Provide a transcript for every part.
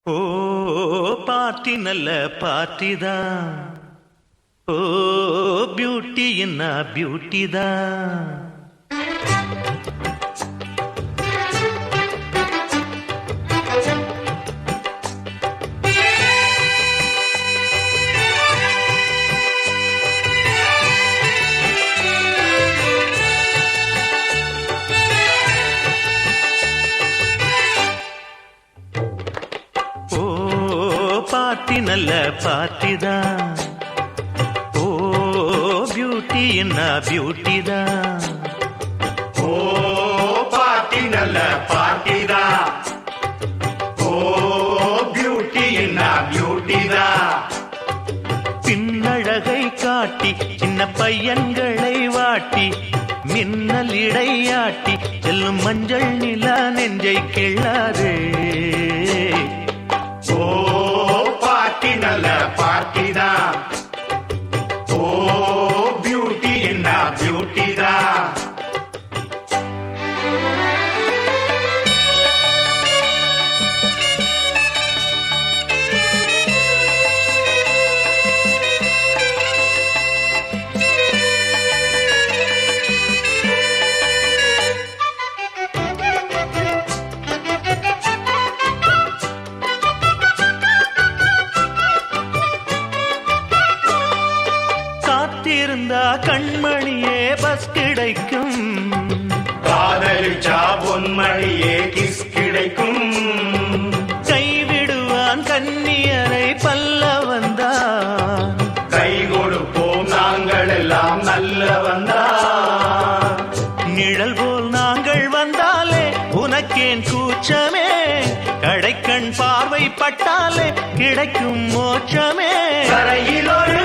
ஓ party நல்ல party தான். ஓ beauty என்ன பியூட்டி தான். பார்ட்டி நல்ல பார்ட்டி தான். ஓ பியூட்டி என்ன பியூட்டி தான். ஓ பார்ட்டி நல்ல பார்ட்டி தான். ஓ பியூட்டி என்ன பியூட்டி தான். பின்னழகை காட்டி சின்ன பையன்களை வாட்டி மின்னல் இடையாட்டி செல்லும் மஞ்சள் நிலா நெஞ்சை கிள்ளாதே. ஓ பார்ட்டி நல்ல பார்ட்டி தான். ஓ பியூட்டி என்ன பியூட்டி தான். இருந்தா கண்மணியே பஸ் கிடைக்கும். காதலிச்சா பொன்மணியே கிஸ் கிடைக்கும். கைவிடுவான் கன்னியரை பல்ல வந்தான். கை கொடுப்போம் நாங்கள் எல்லாம் நல்ல வந்தான். நிழல் போல் நாங்கள் வந்தாலே உனக்கேன் கூச்சமே. கடைக்கண் பார்வை பட்டாலே கிடைக்கும் மோட்சமே. கரையில் ஒரு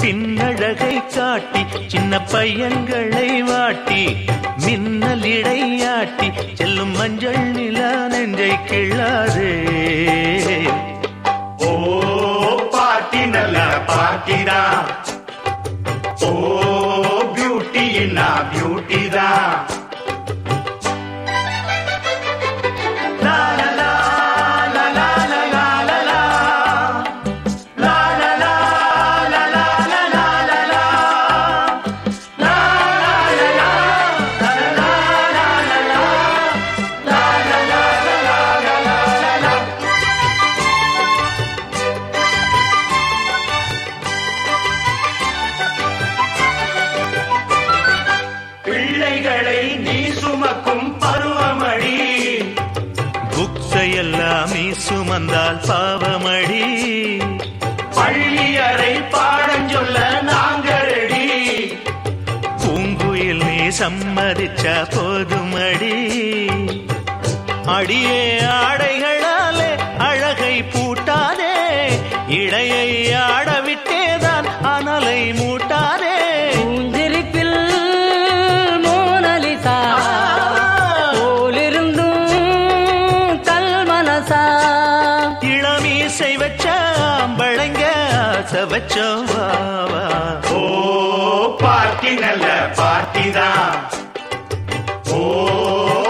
பின்னழகை காட்டி சின்ன பையன்களை வாட்டி மின்னல் இடையாட்டி செல்லும் மஞ்சள் நிலா நெஞ்சை கிள்ளாதே. ஓ பார்ட்டி நல்ல பார்ட்டி தான். ஓ பியூட்டி என்ன பியூட்டி தான். பிள்ளைகளை நீ சுமக்கும் பருவமடி. புக்ஸையெல்லாம் நீ சுமந்தால் பாவமடி. பள்ளியறை பாடம் சொல்ல நாங்களடி. பூங்குயில் நீ சம்மதிச்சா போதுமடி. அடியே ஆடைகளாலே அழகை பூட்டாதே. இடையை ஆடவிட்டேதான் அனலை மூட்டாதே. இளமீசை வச்ச அம்பளைங்க ஆசை வச்சோம் வா வா. ஓ பார்ட்டி நல்ல பார்ட்டி தான். ஓ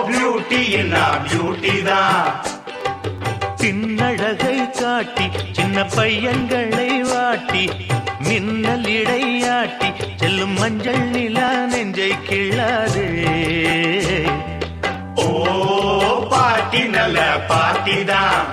பியூட்டி என்ன பியூட்டி தான். பின்னழகை காட்டி சின்ன பையன்களை வாட்டி மின்னல் இடையாட்டி செல்லும் மஞ்சள் நிலா நெஞ்சை கிள்ளாதே. ஓ பார்ட்டி நல்ல பார்ட்டி தான்.